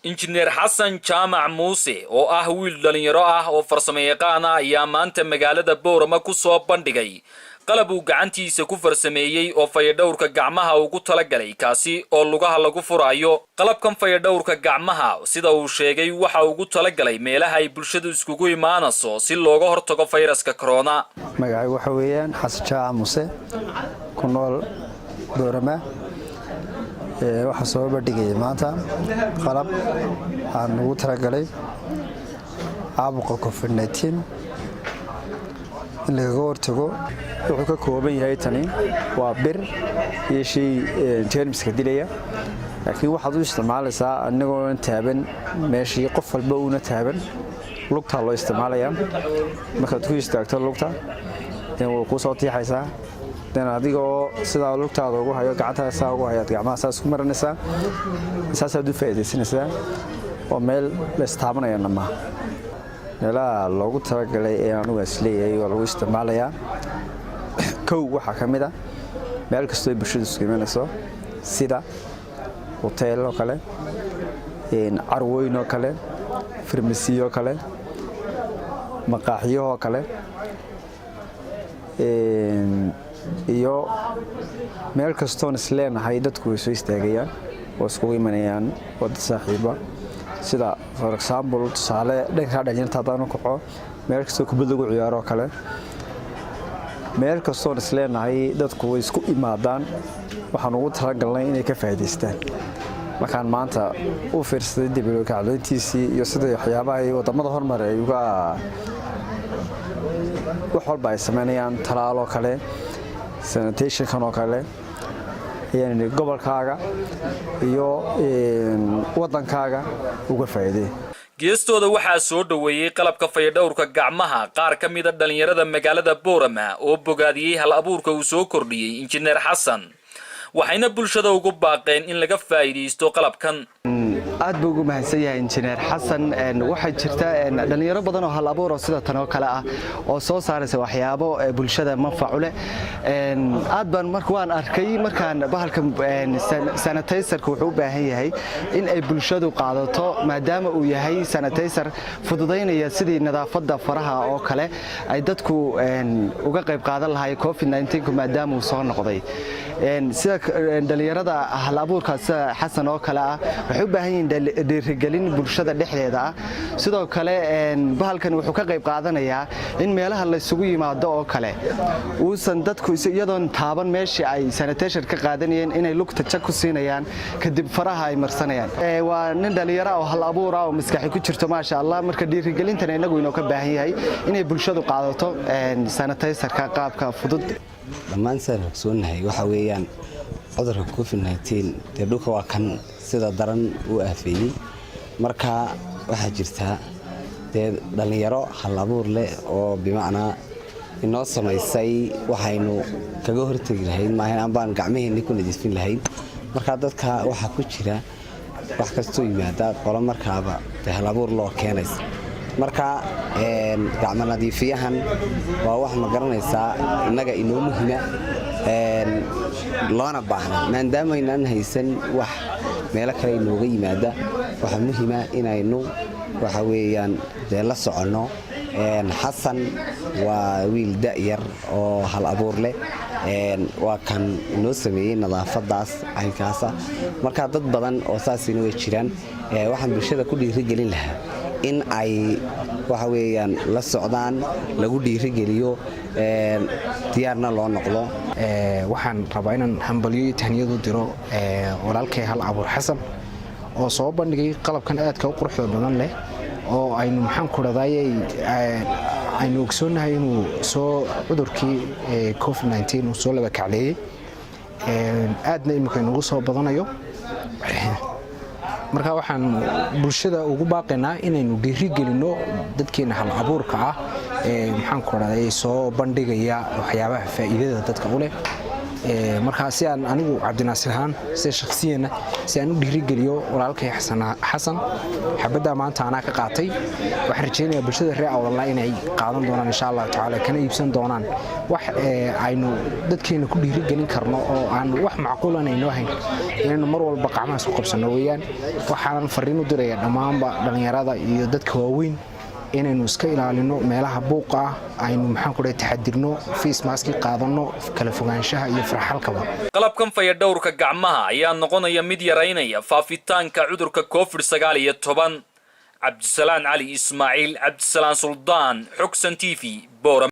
injineer xasan jaamac muuse oo ah wiil dhalinyaro ah oo farsamayaqaan ah ayaa maanta magaalada Boorama ku soo bandhigay qalab uu gacantiisa ku farsameeyay oo fayadhowrka gacmaha ugu talagalay kaasi oo lugaha lagu furayo. qalabkan fayadhowrka gacmaha sida uu sheegay waxa ugu talagalay meelaha ay bulshadu iskugu imaanayso si looga hortago fayraska corona. magacaygu waxa weeyaan xasan jaamac muuse ku nool Boorama waxa soo bandhigay maanta qalab aan ugu talagalay caabuqa COVID-19 in laga hortago. wuxuu ka kooban yahay tani waa bir iyo shay jeermiska dilaya, laakiin waxaad u isticmaalaysaa anagoo taaban meeshii qof walba uuna taaban lugta loo isticmaalayaa. markaad ku istaagto lugta wuu ku soo tiixaysaa, adigoo sidaa lugtaada ugu hayo gacantaada saa ugu hayaad gacmaha saas ku marinaysaa, saasaad u faa'iidaysanaysaa oo meel la istaabanayana maaha. meelaha loogu talagalay ee anugu isleeyahay oo lagu isticmaalayaa kow waxaa ka mid ah meel kastoo bulshadu isku imanayso sida hotel oo kale, carwooyin oo kale, farmasiyo oo kale, maqaaxiyo oo kale, iyo meel kastoon isleenahay dadku way soo istaagayaan oo iskugu imanayaan wada saaxiiba. sida for example tusaale dhanka dhalinyarta haddaan u kaco meel kastoo kubadda lagu ciyaaro kale, meel kastoon isleenahay dadku way isku imaadaan waxaan ugu talagalnay inay ka faa'iidaystaan. markaan maanta u fiirsaday dibadda kacdoontiisii iyo sida waxyaabaha ay wadamada horumar ay uga wax walba ay sameynayaan talaalo kale, sanitation oo kale, yani gobolkaaga iyo wadankaaga uga faa'iiday. geestooda waxaa soo dhaweeyay qalabka fayadhowrka gacmaha qaar ka mid ah dhalinyarada magaalada Boorama oo bogaadiyay hal abuurka uu soo kordhiyay injineer Xasan, waxayna bulshada ugu baaqeen in laga faa'iideysto qalabkan. aad buu ugu mahadsan yahay injineer Xasan. waxa jirta dhalinyaro badan oo hal abuur oo sida tan oo kale ah oo soo saaraysa waxyaabo bulshada manfac u leh. aad baan waan arkay markaan bahalka sanitizer-ku wuxuu u baahan yahay in ay bulshadu qaadato maadaama uu yahay sanitizer fududeynaya sidii nadaafadda faraha oo kale ay dadku uga qayb qaadan lahaay COVID-19 maadaama uu soo noqday. sida dhalinyarada hal abuurkaas Xasan oo kale ah waxay u baahan yihiin dhiirigelin bulshada dhexdeeda ah. sidoo kale bahalkan wuxuu ka qayb qaadanayaa in meelaha la isugu yimaado oo kale uusan dadku iyadoon taaban meeshii ay sanitation ka qaadanayeen inay lugta jag ku siinayaan kadib faraha ay marsanayaan. waa nin dhalinyaro oo hal abuur ah oo maskaxi ku jirto maasha Allah. marka dhiirigelintan inagu inoo ka baahan yahay inay bulshadu qaadato sanitizer-ka qaabka fudud. dhammaan saan ogsoonahay waxa weeyaan cudurka COVID-19 ee dhulka waa kan sida daran u aafeeyay. marka waxa jirta dhalinyaro hal abuur leh oo bimacnaa inoo samaysay waxaynu kaga hortagi lahayn maahan aan baan gacmaheena ku nadiifin lahayn. marka dadka waxa ku jira wax kastoo yimaada qolo markaaba hal abuur loo keenaysa. marka gacmo nadiifiyahan waa wax ma garanaysaa inaga inoo muhiima loona baahna maadaama aynaan haysan wax meelo kale inooga yimaada. waxa muhiima inaynu waxa weeyaan la soconno. Xasan waa wiil da'yar oo hal abuur leh, waa kan inoo sameeyay nadaafadaas aynkaasa. marka dad badan oo saasina way jiraan. waxaan bulshada ku dhiirigelin lahaa in ay waxa weeyaan la socdaan lagu dhiirigeliyo diyaarna loo noqdo. waxaan rabaa inaan hambalyo iyo tahniyad u diro walaalkay hal abuur Xasan oo soo bandhigay qalabkan aadka u quruxda badan leh oo aynu maxaan ku raadayay aynu ogsoonahay inuu soo cudurkii COVID-19 uu soo laba kacleeyay aadna imika inuu soo badanayo. marka waxaan bulshada ugu baaqaynaa inaynu dhiirigelino dadkeena hal abuurka ah maxaan ku raadayay soo bandhigaya waxyaabaha faa'iidada dadka u leh. markaa si aan anigu cabdinaasir ahaan si shakhsiyana si aan u dhiirigeliyo walaalkay xasan xabadda maanta anaa ka qaatay waxaan rajaynayaa bulshada reer awdalna inay qaadan doonaan insha Allah tacaala kana iibsan doonaan wax aynu dadkeena ku dhiirigelin karno oo aan wax macquul ah inoo hayn inaynu mar walba gacmaha isku qabsano weeyaan waxaan fariin u dirayaa dhammaanba dhalinyarada iyo dadka waaweyn inaynu iska ilaalino meelaha buuqa ah aynu maxaan ku dhahay taxadirno face mask qaadano kala fogaanshaha iyo farxalkaba qalabkan fayadhowrka gacmaha ayaa noqonaya mid yareynaya faafitaanka cudurka COVID-19 Cabdisalaan Ali Ismaaciil Cabdisalaan Suldaan Xogsan TV Boorama